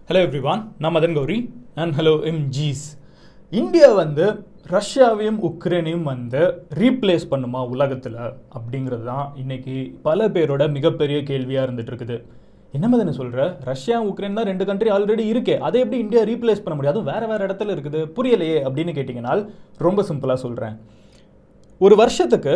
Hello everyone, நான் Madan Gowri and hello MGs. India ரஷ்யாவையும் உக்ரைனையும் ரீப்ளேஸ் பண்ணுமா உலகத்தில் அப்படிங்கிறது தான் இன்னைக்கு பல பேரோட மிகப்பெரிய கேள்வியாக இருந்துட்டு இருக்குது. என்ன மாதிரி சொல்கிற, ரஷ்யா உக்ரைன் தான் ரெண்டு கண்ட்ரி ஆல்ரெடி இருக்கே, அதை எப்படி இந்தியா ரீப்ளேஸ் பண்ண முடியாது, வேறு வேறு இடத்துல இருக்குது, புரியலையே அப்படின்னு கேட்டிங்கன்னா ரொம்ப சிம்பிளாக சொல்கிறேன். ஒரு வருஷத்துக்கு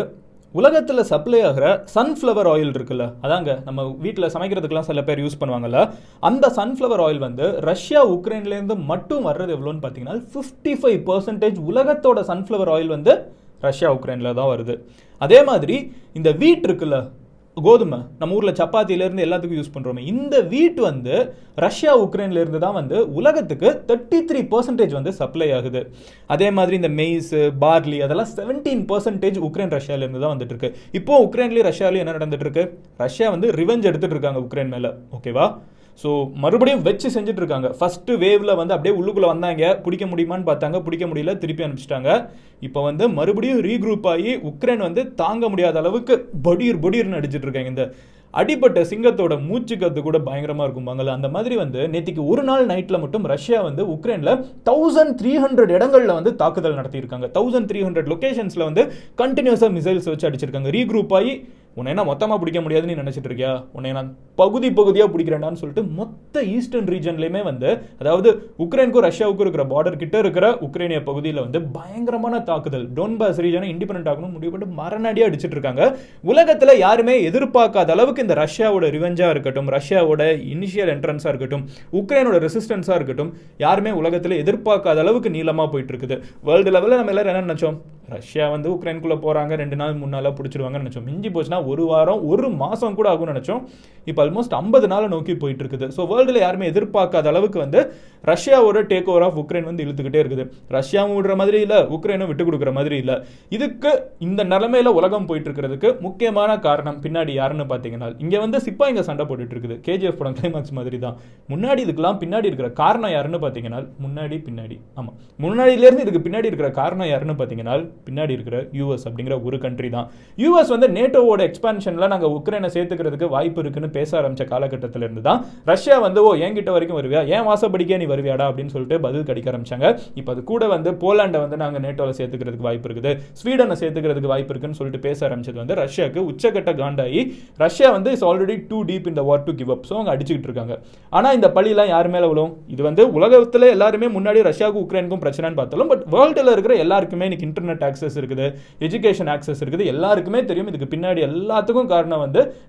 உலகத்தில் சப்ளை ஆகிற சன்ஃப்ளவர் ஆயில் இருக்குல்ல, அதாங்க நம்ம வீட்டில் சமைக்கிறதுக்கெல்லாம் சில பேர் யூஸ் பண்ணுவாங்கல்ல, அந்த சன்ஃப்ளவர் ஆயில் ரஷ்யா உக்ரைன்லேருந்து மட்டும் வர்றது எவ்வளோன்னு பார்த்தீங்கன்னா 55% உலகத்தோட சன்ஃப்ளவர் ஆயில் ரஷ்யா உக்ரைனில் தான் வருது. அதே மாதிரி இந்த வீட் இருக்குல்ல, கோதுமை, நம்ம ஊரில் சப்பாத்தியிலேருந்து எல்லாத்துக்கும் யூஸ் பண்ணுறோமே, இந்த வீட் ரஷ்யா உக்ரைன்லேருந்து தான் உலகத்துக்கு 33% சப்ளை ஆகுது. அதே மாதிரி இந்த மெய்ஸ், பார்லி அதெல்லாம் 17% உக்ரைன் ரஷ்யாவிலேருந்து தான் வந்துட்டு இருக்கு. இப்போ உக்ரைன்லேயும் ரஷ்யாவிலையும் என்ன நடந்துட்டு இருக்கு, ரஷ்யா ரிவெஞ்ச் எடுத்துட்டு இருக்காங்க உக்ரைன் மேலே, ஓகேவா? ஸோ மறுபடியும் வச்சு செஞ்சுட்டு இருக்காங்க. ஃபர்ஸ்ட் வேவ்ல அப்படியே உள்ளுக்குள்ள வந்தாங்க, பிடிக்க முடியுமான்னு பார்த்தாங்க, பிடிக்க முடியல, திருப்பி அனுப்பிச்சிட்டாங்க. இப்போ மறுபடியும் ரீக்ரூப் ஆகி உக்ரைன் தாங்க முடியாத அளவுக்கு பொடியர்னு அடிச்சிட்டு இருக்காங்க. இந்த அடிப்பட்ட சிங்கத்தோட மூச்சுக்கத்து கூட பயங்கரமா இருக்கும்பாங்கல்ல, அந்த மாதிரி நேற்றுக்கு ஒரு நாள் நைட்ல மட்டும் ரஷ்யா உக்ரைன்ல 1300 இடங்கள்ல தாக்குதல் நடத்தியிருக்காங்க. 1300 லொகேஷன்ஸ்ல கண்டினியூஸா மிசைல்ஸ் வச்சு அடிச்சிருக்காங்க. ரீக்ரூப் ஆகி உன்னை என்ன மொத்தமாக பிடிக்க முடியாதுன்னு நினைச்சிட்டு இருக்கியா, உன்னை நான் பகுதியாக பிடிக்கிறேன்டான்னு சொல்லிட்டு மொத்த ஈஸ்டர்ன் ரீஜன்லையுமே அதாவது உக்ரைனுக்கும் ரஷ்யாவுக்கும் இருக்கிற பார்டர் கிட்ட இருக்கிற உக்ரைனிய பகுதியில் பயங்கரமான தாக்குதல், டோன்பாஸ் ரீஜனை இண்டிபெண்டன்ட் ஆகணும் முடிவு பண்ணி மரணடியாக அடிச்சிட்டு இருக்காங்க. உலகத்தில் யாருமே எதிர்பார்க்காத அளவுக்கு இந்த ரஷ்யாவோட ரிவெஞ்சா இருக்கட்டும், ரஷ்யாவோட இனிஷியல் என்ட்ரன்ஸா இருக்கட்டும், உக்ரைனோட ரெசிஸ்டன்ஸா இருக்கட்டும், யாருமே உலகத்தில் எதிர்பார்க்காத அளவுக்கு நீளமா போயிட்டு இருக்குது. வேர்ல்டு லெவலில் நம்ம எல்லாரும் என்ன நினைச்சோம், ரஷ்யா உக்ரைனுக்குள்ள போறாங்க, 2 நாள் 3 நாளா பிடிச்சிருவாங்கன்னு நினைச்சோம். மிஞ்சி போச்சுன்னா ஒரு வாரம் ஒரு மாசம் கூட ஆகும்னு நினைச்சோம். இப்போ ஆல்மோஸ்ட் 50 நாள் நோக்கி போயிட்டு இருக்குது. ஸோ வேர்ல்டுல யாருமே எதிர்பார்க்காத அளவுக்கு ரஷ்யாவோட டேக் ஓவர் ஆஃப் உக்ரைன் இழுத்துக்கிட்டே இருக்குது. ரஷ்யாவும் விடுற மாதிரி இல்லை, உக்ரைனும் விட்டு கொடுக்குற மாதிரி இல்லை. இதுக்கு இந்த நிலைமையில உலகம் போயிட்டு இருக்கிறதுக்கு முக்கியமான காரணம் பின்னாடி யாருன்னு பார்த்தீங்கன்னா, இங்க சிப்பா இங்க சண்டை போட்டுட்டு இருக்குது. கேஜிஎஃப் படம் கிளைமாக்ஸ் மாதிரி தான். முன்னாடி இதுக்கெல்லாம் பின்னாடி இருக்கிற காரணம் யாருன்னு பார்த்தீங்கன்னா, பின்னாடி ஆமா முன்னாடியிலேருந்து இதுக்கு பின்னாடி இருக்கிற காரணம் யாருன்னு பார்த்தீங்கன்னா, பின்னாடி இருக்கிற யூஎஸ் அப்படிங்கிற ஒரு கண்ட்ரி தான். யூஎஸ் நேட்டோவோட எக்ஸ்பான்ஷன்ல நாங்க உக்ரைனை சேர்த்துக்கிறதுக்கு வாய்ப்பு இருக்குன்னு பேச ஆரம்பிச்ச காலகட்டத்தில இருந்து தான் ரஷ்யா ஓ என்கிட்ட வரைக்கும் வருவியா, ஏன் வாசப்படிக்கே நீ வருவியாடா அப்படின்னு சொல்லிட்டு பதில் கிடைக்க ஆரம்பிச்சாங்க. இப்போ அது கூட போலாண்டை நாங்க நேட்டோல சேர்த்துக்கிறதுக்கு வாய்ப்பு இருக்குது, ஸ்வீடனை சேர்த்துக்கிறதுக்கு வாய்ப்பு இருக்குன்னு சொல்லிட்டு பேச ஆரம்பிச்சது ரஷ்யாவுக்கு உச்சகட்ட காண்டாயி Russia is already too deep in the war to give up. So அவங்க அடிச்சுக்கிட்டு இருக்காங்க. ஆனா இந்த பழியெல்லாம் யார் மேல விழும், இது உலகத்துல எல்லாருமே முன்னாடி ரஷ்யாவுக்கும் உக்ரைனுக்கும் பிரச்சனைன்னு பார்த்தாலும், பட் வேர்ல்டுல இருக்கிற எல்லாருக்குமே இன்னைக்கு இன்டர்நெட் ஆக்சஸ் இருக்குது, எஜுகேஷன் ஆக்சஸ் இருக்குது, எல்லாருக்குமே தெரியும். இதுக்கு பின்னாடி எல்லாத்துக்கும் காரணம்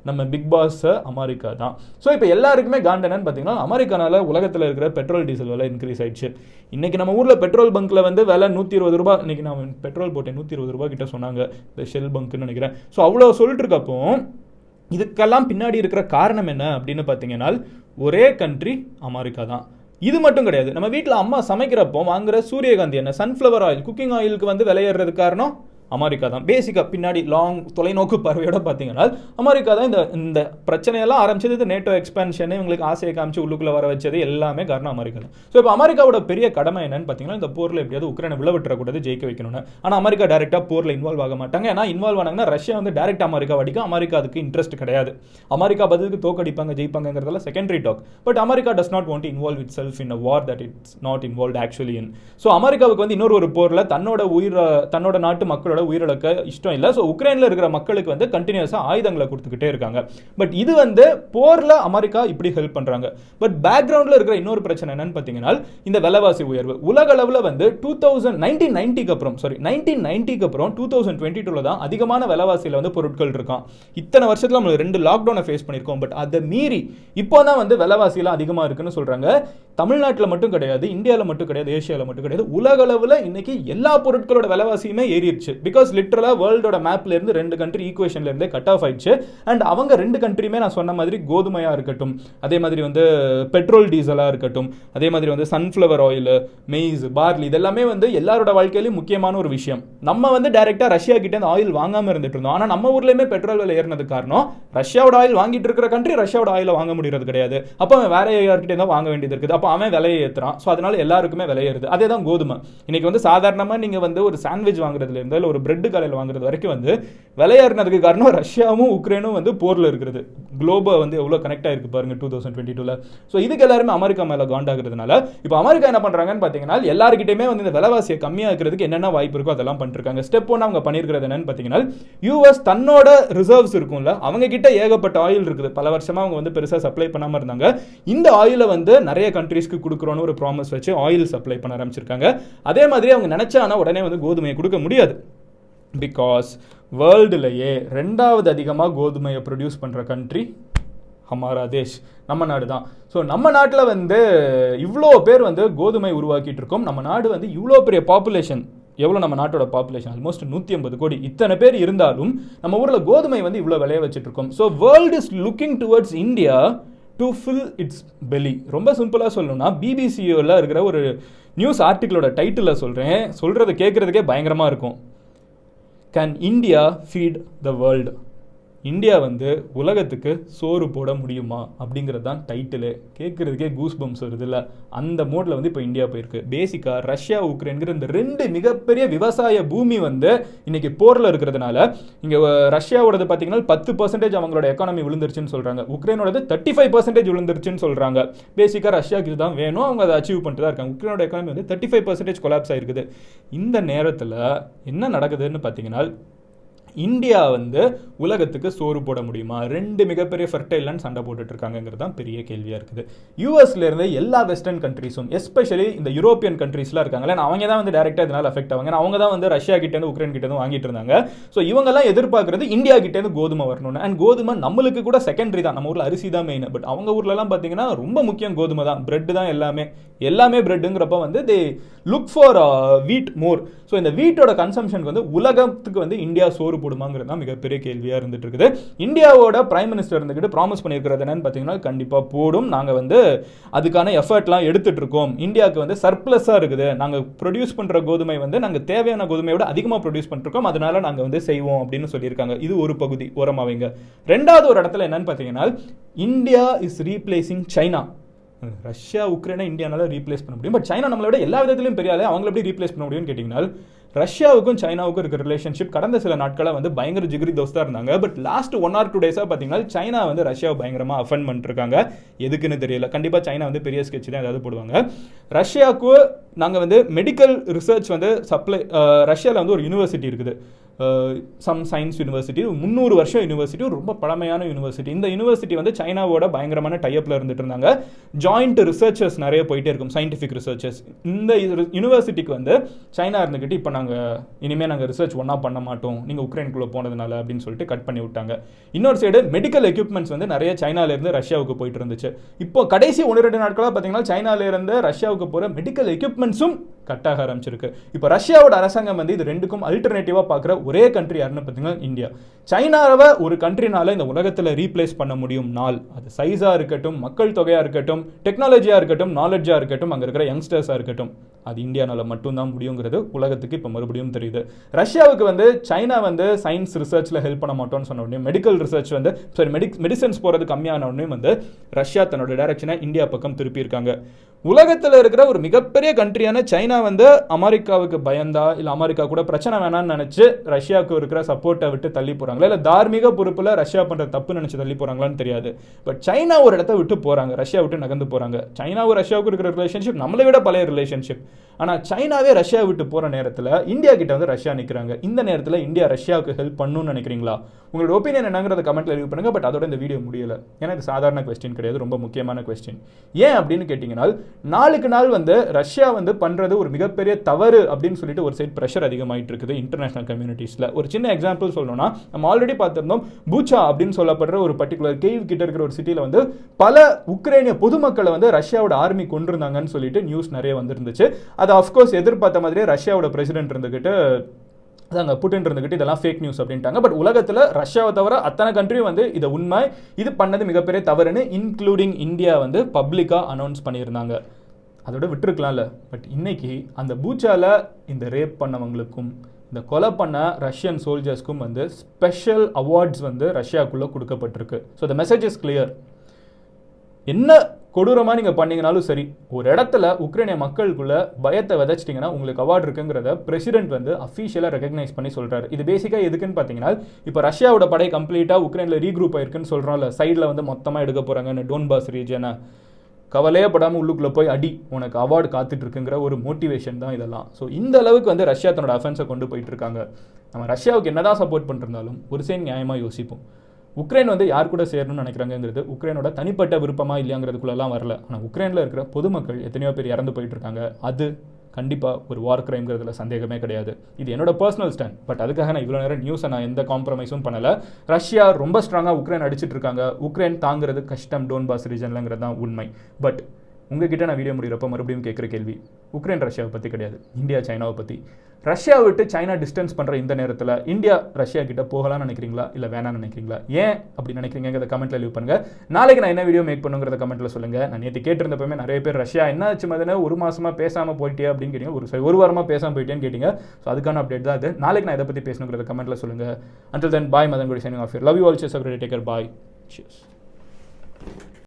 நம்ம பிக் பாஸ் அமெரிக்கா தான். ஸோ இப்போ எல்லாருக்குமே காண்டனன்னு பார்த்தீங்கன்னா, அமெரிக்கானால உலகத்தில் இருக்கிற பெட்ரோல் டீசல் விலை இன்க்ரீஸ் ஆயிடுச்சு. இன்னைக்கு நம்ம ஊரில் பெட்ரோல் பங்க்ல விலை 120 ரூபாய். இன்னைக்கு நான் பெட்ரோல் போட்டேன் 120 ரூபாய் கிட்ட சொன்னாங்க, இந்த ஷெல் பங்க்னு நினைக்கிறேன். ஸோ அவ்வளோ சொல்லிட்டு இருக்கப்போ இதுக்கெல்லாம் பின்னாடி இருக்கிற காரணம் என்ன அப்படின்னு பார்த்தீங்கன்னா, ஒரே கண்ட்ரி அமெரிக்கா தான். இது மட்டும் கிடையாது, நம்ம வீட்டில் அம்மா சமைக்கிறப்போ வாங்குற சூரியகாந்தி எண்ணெய், சன்ஃப்ளவர் ஆயில், குக்கிங் ஆயிலுக்கு விலையேறது காரணம் அமெரிக்கா தான். பேசிக்காக பின்னாடி தொலைநோக்கு பார்வையோட பார்த்தீங்கன்னா அமெரிக்கா தான் இந்த பிரச்சனையெல்லாம் ஆரம்பிச்சது. இது நேட்டோ எக்ஸ்பான்ஷன், இவங்களுக்கு ஆசையை காமிச்சு உள்ளுக்குள்ள வர வச்சது எல்லாமே காரணம் அமெரிக்கா தான். ஸோ இப்போ அமெரிக்காவோட பெரிய கடமை என்னன்னு பார்த்தீங்கன்னா, இந்த போரில் எப்படியாவது உக்ரைனை விழவிட்டுறக்கூடாது, ஜெயிக்க வைக்கணும்னு. ஆனால் அமெரிக்கா டேரெக்டாக போரில் இன்வால்வ் ஆக மாட்டாங்க. ஏன்னா இன்வால்வ் ஆனாங்கன்னா ரஷ்யா டேரெக்டாக அமெரிக்கா அடிக்கும். அமெரிக்கா அதுக்கு இன்ட்ரெஸ்ட் கிடையாது. அமெரிக்கா பதிலுக்கு தோக்கடிப்பாங்க, ஜெயிப்பாங்கிறதுல secondary talk. But America does not want to involve itself in a war that it's not involve actually in. So அமெரிக்காவுக்கு இன்னொரு போரில் தன்னோட நாட்டு மக்களோட உயிரிழக்க இஷ்டம் இல்லை. ஸோ உக்ரைனில் இருக்கிற மக்களுக்கு கண்டினியூஸாக ஆயுதங்களை கொடுத்துக்கிட்டே இருக்காங்க. பட் இது போரில் அமெரிக்கா இப்படி ஹெல்ப் பண்ணுறாங்க. பட் பேக்ரவுண்டில் இருக்கிற இன்னொரு பிரச்சனை என்னன்னு பார்த்தீங்கன்னா, இந்த விலைவாசி உயர்வு. உலக அளவில் 1990க்கு அப்புறம் 2022 தான் அதிகமான விலைவாசியில் பொருட்கள் இருக்கான். இத்தனை வருஷத்தில் நம்ம 2 லாக்டவுனை ஃபேஸ் பண்ணியிருக்கோம். பட் அதை மீறி இப்போ தான் விலைவாசியெல்லாம் அதிகமாக இருக்குன்னு சொல்கிறாங்க. தமிழ்நாட்டில் மட்டும் கிடையாது, இந்தியாவில் மட்டும் கிடையாது, ஏஷியாவில் மட்டும் கிடையாது, உலக அளவில் இன்னைக்கு எல்லா பொருட்களோட விலைவாசியுமே ஏறிடுச்சு. பிகாஸ் லிட்டரலா வேர்ல்டோட மேப்ல இருந்து 2 கண்ட்ரி ஈக்குவேஷன்ல இருந்து கட் ஆஃப் ஆயிடுச்சு. அண்ட் அவங்க 2 கண்ட்ரியுமே நான் சொன்ன மாதிரி கோதுமையா இருக்கட்டும், அதே மாதிரி பெட்ரோல் டீசலா இருக்கட்டும், அதே மாதிரி சன்ஃப்ளவர் ஆயில், மெய்ஸ், பார்லி, இதெல்லாமே எல்லாரோட வாழ்க்கையிலும் முக்கியமான ஒரு விஷயம். நம்ம டைரக்டா ரஷ்யா கிட்ட இந்த ஆயில் வாங்காம இருந்துட்டு இருந்தோம். ஆனா நம்ம ஊர்லயுமே பெட்ரோல் விலை ஏறினது காரணம் ரஷ்யாவோட ஆயில் வாங்கிட்டு இருக்கிற கண்ட்ரி ரஷ்யாவோட ஆயில வாங்க முடியறது கிடையாது. அப்ப அவன் வேற யார்கிட்ட தான் வாங்க வேண்டியது இருக்குது. அப்ப அவன் விலையை ஏத்துறான். ஸோ அதனால எல்லாருக்குமே விலை ஏறுது. அதே தான் கோதுமை. இன்னைக்கு சாதாரணமா நீங்க ஒரு சாண்ட்விச் வாங்குறதுல இருந்து, ஒரு பிரெட் கடையில் வாங்குறது வரைக்கும் வந்து விளையாடுனதுக்கு காரணம் ரஷ்யாவும் உக்ரைனும் வந்து போரில் இருக்கிறது. குளோபா வந்து எவ்வளோ கனெக்ட் ஆயிருக்கு பாருங்க 2022. ஸோ இதுக்கு எல்லாருமே அமெரிக்கா மேலே காண்டாகிறதுனால இப்போ அமெரிக்கா என்ன பண்ணுறாங்கன்னு பார்த்தீங்கன்னா எல்லாருக்கிட்டையுமே வந்து இந்த விலைவாசியை கம்மியாக இருக்கிறதுக்கு என்னென்ன வாய்ப்பு இருக்கோ அதெல்லாம் பண்ணிருக்காங்க. ஸ்டெப் ஒன்று அவங்க பண்ணியிருக்கிறது என்னன்னு பார்த்தீங்கன்னா யூஎஸ் தன்னோட ரிசர்வ்ஸ் இருக்கும்ல, அவங்க கிட்ட ஏகப்பட்ட ஆயில் இருக்குது. பல வருஷமா அவங்க வந்து பெருசாக சப்ளை பண்ணாமல் இருந்தாங்க. இந்த ஆயிலை வந்து நிறைய கண்ட்ரீஸ்க்கு கொடுக்குறோன்னு ஒரு ப்ராமிஸ் வச்சு ஆயில் சப்ளை பண்ண ஆரம்பிச்சிருக்காங்க. அதே மாதிரி அவங்க நினைச்சானா உடனே வந்து கோதுமையை கொடுக்க முடியாது. பிகாஸ் வேர்ல்டுலேயே 2வது அதிகமாக கோதுமையை ப்ரொடியூஸ் பண்ணுற கண்ட்ரி ஹமாரா தேஷ், நம்ம நாடு தான். ஸோ நம்ம நாட்டில் வந்து இவ்வளோ பேர் வந்து கோதுமை உருவாக்கிட்டு இருக்கோம். நம்ம நாடு வந்து இவ்வளோ பெரிய பாப்புலேஷன், எவ்வளோ நம்ம நாட்டோட பாப்புலேஷன் ஆல்மோஸ்ட் 150 கோடி. இத்தனை பேர் இருந்தாலும் நம்ம ஊரில் கோதுமை வந்து இவ்வளோ விளைய வச்சுட்டு இருக்கோம். So world is looking towards India to fill its belly. ரொம்ப சிம்பிளாக சொல்லணும்னா பிபிசியில் இருக்கிற ஒரு நியூஸ் ஆர்டிக்கிளோட டைட்டில் சொல்கிறது கேட்குறதுக்கே பயங்கரமாக இருக்கும். Can India feed the world? India வந்து உலகத்துக்கு சோறு போட முடியுமா அப்படிங்கிறது தான் டைட்டிலு. கேட்குறதுக்கே கூஸ் பம்ஸ் வருது இல்லை? அந்த மோடில் வந்து இப்போ இந்தியா போயிருக்கு. பேசிக்காக ரஷ்யா உக்ரைன்கிற இந்த 2 மிகப்பெரிய விவசாய பூமி வந்து இன்னைக்கு போரில் இருக்கிறதுனால இங்கே ரஷ்யாவோடது பார்த்தீங்கன்னா 10% அவங்களோட எக்கானமி விழுந்துருச்சுன்னு சொல்கிறாங்க. உக்ரைனோடது 35% விழுந்துருச்சுன்னு சொல்கிறாங்க. பேசிக்காக ரஷ்யாவுக்கு இதுதான் வேணும், அவங்க அதை அச்சீவ் பண்ணிட்டு தான் இருக்காங்க. உக்ரைனோட எக்கானமி வந்து 35% கொலாப்ஸ் ஆகிருக்குது. இந்த நேரத்தில் என்ன நடக்குதுன்னு பார்த்தீங்கன்னா இந்தியா வந்து உலகத்துக்கு சோறு போட முடியுமா? 2 மிகப்பெரிய ஃபர்டைலான்னு சண்டை போட்டுட்டு இருக்காங்கிறது தான் பெரிய கேள்வியாக இருக்குது. யூஎஸ்ல இருந்து எல்லா வெஸ்டர்ன் கண்ட்ரீஸும் எஸ்பெஷலி இந்த யூரோப்பியன் கண்ட்ரீஸ்லாம் இருக்காங்களே, அவங்க தான் வந்து டேரெக்டாக இதனால் அஃபெக்ட் ஆவாங்க. அவங்க தான் வந்து ரஷ்யா கிட்டேருந்து உக்ரைன் கிட்டேருந்து வாங்கிட்டு இருந்தாங்க. ஸோ இவங்கெல்லாம் எதிர்பார்க்கறது இந்தியா கிட்டேருந்து கோதுமை வரணும்னு. அண்ட் கோதுமை நம்மளுக்கு கூட செகண்டரி தான், நம்ம ஊரில் அரிசி தான் மெயின். பட் அவங்க ஊர்லலாம் பார்த்தீங்கன்னா ரொம்ப முக்கியம் கோதுமை தான், பிரெட் தான் எல்லாமே பிரெட்டுங்கிறப்ப வந்து தே லுக் ஃபார் வீட் மோர். ஸோ இந்த வீட்டோட கன்சம்ஷனுக்கு வந்து உலகத்துக்கு வந்து இந்தியா சோறு போடுமாங்கிறது தான் மிகப்பெரிய கேள்வியாக இருந்துட்டு இருக்குது. இந்தியாவோட பிரைம் மினிஸ்டர் இருந்துக்கிட்டு ப்ராமிஸ் பண்ணியிருக்கிறது என்னன்னு பார்த்தீங்கன்னா கண்டிப்பாக போடும், நாங்கள் வந்து அதுக்கான எஃபர்ட்லாம் எடுத்துட்டு இருக்கோம், இந்தியாவுக்கு வந்து சர்ப்ளஸாக இருக்குது, நாங்கள் ப்ரொடியூஸ் பண்ணுற கோதுமை வந்து நாங்கள் தேவையான கோதுமையோட அதிகமாக ப்ரொடியூஸ் பண்ணிருக்கோம், அதனால நாங்கள் வந்து செய்வோம் அப்படின்னு சொல்லியிருக்காங்க. இது ஒரு பகுதி ஓரமாவைங்க. 2வது ஒரு இடத்துல என்னன்னு பார்த்தீங்கன்னா India is replacing China. Russia உக்ரைனை இந்தியானால ரீப்ளேஸ் பண்ண முடியும், பட் சைனா நம்மளோட எல்லா விதத்திலையும் பெரியாலே அவங்கள எப்படி ரீப்ளேஸ் பண்ண முடியும்னு கேட்டிங்கன்னா ரஷ்யாவுக்கும் சைனாவுக்கும் இருக்கிற ரிலேஷன்ஷிப் கடந்த சில நாட்களாக வந்து பயங்கர ஜிகிரி தோஸ்தாக இருந்தாங்க. பட் லாஸ்ட் 1 or 2 டேஸாக பார்த்தீங்கன்னா சைனா வந்து ரஷ்யாவை பயங்கரமாக அஃபெண்ட் பண்ணிருக்காங்க. எதுக்குன்னு தெரியல. கண்டிப்பாக சைனா வந்து பெரிய ஸ்கெட்ச் தான் ஏதாவது போடுவாங்க. ரஷ்யாவுக்கு நாங்கள் வந்து மெடிக்கல் ரிசர்ச் வந்து சப்ளை, ரஷ்யாவில் வந்து ஒரு யூனிவர்சிட்டி இருக்குது, சம் சயின்ஸ் யூனிவர்சிட்டி, 300 வருஷம் யூனிவர்சிட்டி, ஒரு ரொம்ப பழமையான யூனிவர்சிட்டி. இந்த யூனிவர்சிட்டி வந்து சைனாவோட பயங்கரமான டைப்பில் இருந்துட்டு இருந்தாங்க. ஜாயிண்ட் ரிசர்ச்சர்ஸ் நிறைய போயிட்டே இருக்கும், சயின்டிஃபிக் ரிசர்ச்சர்ஸ். இந்த யூனிவர்சிட்டிக்கு வந்து சைனா இருந்துக்கிட்டு இப்போ இனிமேல் நாங்கள் ரிசர்ச் ஒன்றா பண்ண மாட்டோம் நீங்கள் உக்ரைனுக்குள்ளே போனதுனால அப்படின்னு சொல்லிட்டு கட் பண்ணி விட்டாங்க. இன்னொரு சைடு மெடிக்கல் எக்யூப்மெண்ட்ஸ் வந்து நிறைய சைனாலேருந்து ரஷ்யாவுக்கு போயிட்டு இருந்துச்சு. இப்போ கடைசி 1-2 நாட்களாக பார்த்தீங்கன்னா சைனாலேருந்து ரஷ்யாவுக்கு போகிற மெடிக்கல் எக்யூப்மெண்ட்ஸும் கட்டாக ஆரம்பிச்சிருக்கு. இப்போ ரஷ்யாவோட அரசாங்கம் வந்து இது 2க்கும் அல்டர்னேட்டிவாக பார்க்குற ஒரே கண்ட்ரி யாருன்னு பார்த்தீங்கன்னா இந்தியா. சைனாவை ஒரு கண்ட்ரினால இந்த உலகத்தில் ரீப்ளேஸ் பண்ண முடியும் நாள், அது சைஸாக இருக்கட்டும், மக்கள் தொகையாக இருக்கட்டும், டெக்னாலஜியாக இருக்கட்டும், நாலேஜாக இருக்கட்டும், அங்கே இருக்கிற யங்ஸ்டர்ஸாக இருக்கட்டும், அது இந்தியானால மட்டும்தான் முடியுங்கிறது உலகத்துக்கு இப்போ மறுபடியும் தெரியுது. ரஷ்யாவுக்கு வந்து சைனா வந்து சயின்ஸ் ரிசர்ச்சில் ஹெல்ப் பண்ண மாட்டோம்னு சொன்ன உடனே, மெடிக்கல் ரிசர்ச் வந்து மெடிசன்ஸ் போகிறது கம்மியான உடனே வந்து ரஷ்யா தன்னோட டைரக்ஷனை இந்தியா பக்கம் திருப்பி இருக்காங்க. உலகத்தில் இருக்கிற ஒரு மிகப்பெரிய கண்ட்ரியான சைனா வந்து அமெரிக்காவுக்கு பயந்தா இல்லை அமெரிக்கா கூட பிரச்சனை வேணாம்னு நினச்சி ரஷ்யாவுக்கு இருக்கிற சப்போர்ட்டை விட்டு தள்ளி போகிறாங்களா, இல்லை தார்மீக பொறுப்பில் ரஷ்யா பண்ணுற தப்பு நினச்சி தள்ளி போகிறாங்களான்னு தெரியாது. பட் சைனா ஒரு இடத்த விட்டு போகிறாங்க, ரஷ்யா விட்டு நகர்ந்து போகிறாங்க. சைனாவும் ரஷ்யாவுக்கு இருக்கிற ரிலேஷன்ஷிப் நம்மளை விட பழைய ரிலேஷன்ஷிப். ஆனால் சைனாவே ரஷ்யா விட்டு போகிற நேரத்தில் இந்தியா கிட்ட வந்து ரஷ்யா நிற்கிறாங்க. இந்த நேரத்தில் இந்தியா ரஷ்யாவுக்கு ஹெல்ப் பண்ணணும்னு நினைக்கிறீங்களா? உங்களோட ஒப்பீனியன் என்னங்கிறத கமெண்ட்ல லீவ் பண்ணுங்க. பட் அதோட இந்த வீடியோ முடியல. ஏன்னா இது சாதாரண கொஸ்டின் கிடையாது, ரொம்ப முக்கியமான கொஸ்டின். ஏன் அப்படின்னு கேட்டிங்கன்னா நாளுக்கு நாள் வந்து ரஷ்யா வந்து பண்ணுறது ஒரு மிகப்பெரிய தவறு அப்படின்னு சொல்லிட்டு ஒரு சைட் ப்ரெஷர் அதிகமாகிட்டு இருக்குது இன்டர்நேஷனல் கம்யூனிட்டிஸில். ஒரு சின்ன எக்ஸாம்பிள் சொல்லணும்னா, நம்ம ஆல்ரெடி பார்த்துருந்தோம், பூச்சா அப்படின்னு சொல்லப்படுற ஒரு பர்டிகுலர் கேவ் கிட்ட இருக்கிற ஒரு சிட்டியில் வந்து பல உக்ரைனிய பொதுமக்களை வந்து ரஷ்யாவோட ஆர்மி கொண்டிருந்தாங்கன்னு சொல்லிட்டு நியூஸ் நிறைய வந்துருந்துச்சு. அது அஃப்கோர்ஸ் எதிர்பார்த்த மாதிரியே ரஷ்யாவோட பிரசிடென்ட் இருந்துக்கிட்டு அங்கே புட்டின் இருந்துக்கிட்டு இதெல்லாம் ஃபேக் நியூஸ் அப்படின்ட்டாங்க. பட் உலகத்தில் ரஷ்யாவை தவிர அத்தனை கண்ட்ரியும் வந்து இதை உண்மை, இது பண்ணது மிகப்பெரிய தவறுன்னு இன்க்ளூடிங் இந்தியா வந்து பப்ளிக்காக அனௌன்ஸ் பண்ணியிருந்தாங்க. அதோட விட்டுருக்கலாம்ல. பட் இன்னைக்கு அந்த பூச்சால இந்த ரேப் பண்ணவங்களுக்கும் இந்த கொலை பண்ண ரஷ்யன் சோல்ஜர்ஸ்க்கும் வந்து ஸ்பெஷல் அவார்ட்ஸ் வந்து ரஷ்யாவுக்குள்ளே கொடுக்கப்பட்டிருக்கு. So the message is clear. என்ன கொடூரமாக நீங்கள் பண்ணீங்கனாலும் சரி, ஒரு இடத்துல உக்ரைனிய மக்களுக்குள்ள பயத்தை விதைச்சிட்டிங்கன்னா உங்களுக்கு அவார்டு இருக்குங்கிறத பிரசிடென்ட் வந்து அஃபீஷியலாக ரெகக்னைஸ் பண்ணி சொல்கிறாரு. இது பேசிக்காக எதுக்குன்னு பார்த்தீங்கன்னா, இப்போ ரஷ்யாவோட படை கம்ப்ளீட்டாக உக்ரைனில் ரீக்ரூப் ஆயிருக்குன்னு சொல்கிறோம்ல, சைடில் வந்து மொத்தமாக எடுக்க போகிறாங்கன்னு டோன்பாஸ் ரீஜனை, கவலையே படாமல் உள்ளுக்குள்ளே போய் அடி, உனக்கு அவார்டு காத்துட்டு இருக்குங்கிற ஒரு மோட்டிவேஷன் தான் இதெல்லாம். ஸோ இந்த அளவுக்கு வந்து ரஷ்யா தன்னோட அஃபென்ஸை கொண்டு போயிட்டு இருக்காங்க. நம்ம ரஷ்யாவுக்கு என்னதான் சப்போர்ட் பண்ணிருந்தாலும் ஒரு சைடு நியாயமாக யோசிப்போம். உக்ரைன் வந்து யார் கூட சேரணும்னு நினைக்கிறாங்கிறது உக்ரைனோட தனிப்பட்ட விருப்பமா இல்லையாங்கிறதுக்குள்ளெல்லாம் வரல. ஆனால் உக்ரைனில் இருக்கிற பொதுமக்கள் எத்தனையோ பேர் இறந்து போயிட்டு இருக்காங்க. அது கண்டிப்பாக ஒரு வார் கிரைம்ங்கிறதுல சந்தேகமே கிடையாது. இது என்னோட பர்சனல் ஸ்டாண்ட். பட் அதுக்காக நான் இவ்வளோ நேரம் நியூஸை நான் எந்த காம்ப்ரமைஸும் பண்ணலை. ரஷ்யா ரொம்ப ஸ்ட்ராங்காக உக்ரைன் அடிச்சிட்டு இருக்காங்க. உக்ரைன் தாங்கிறது கஷ்டம் டோன்பாஸ் ரீஜன்லங்கிறது தான் உண்மை. பட் உங்ககிட்ட நான் வீடியோ முடிகிறப்ப மறுபடியும் கேட்குற கேள்வி உக்ரைன் ரஷ்யாவை பற்றி கிடையாது, இந்தியா சைனாவை பற்றி. ரஷ்யா விட்டு சைனா டிஸ்டன்ஸ் பண்ணுற இந்த நேரத்தில் இந்தியா ரஷ்யா கிட்ட போகலாம்னு நினைக்கிறீங்களா இல்லை வேணாம்னு நினைக்கிறீங்களா? ஏன் அப்படி நினைக்கிறீங்கிறத கமெண்ட்டில் லீவ் பண்ணுங்கள். நாளைக்கு நான் என்ன வீடியோ மேக் பண்ணுங்கிறத கமெண்ட்டில் சொல்லுங்கள். நான் நேற்று கேட்டிருந்தப்பமே நிறைய பேர் ரஷ்யா என்ன ஆச்சு மதன ஒரு மாதமாக பேசாமல் போயிட்டே அப்படின்னு கேட்டீங்க, ஒரு வாரமாக பேசாமல் போயிட்டேன்னு கேட்டீங்க. ஸோ அதுக்கான அப்டேட் தான் அது. நாளைக்கு நான் இதை பற்றி பேசணுங்கிறத கமெண்ட்டில் சொல்லுங்கள். Until then, bye. Madan Gowri signing off here. Love you all. Cheers. Have a great day. Take care. Bye. Cheers.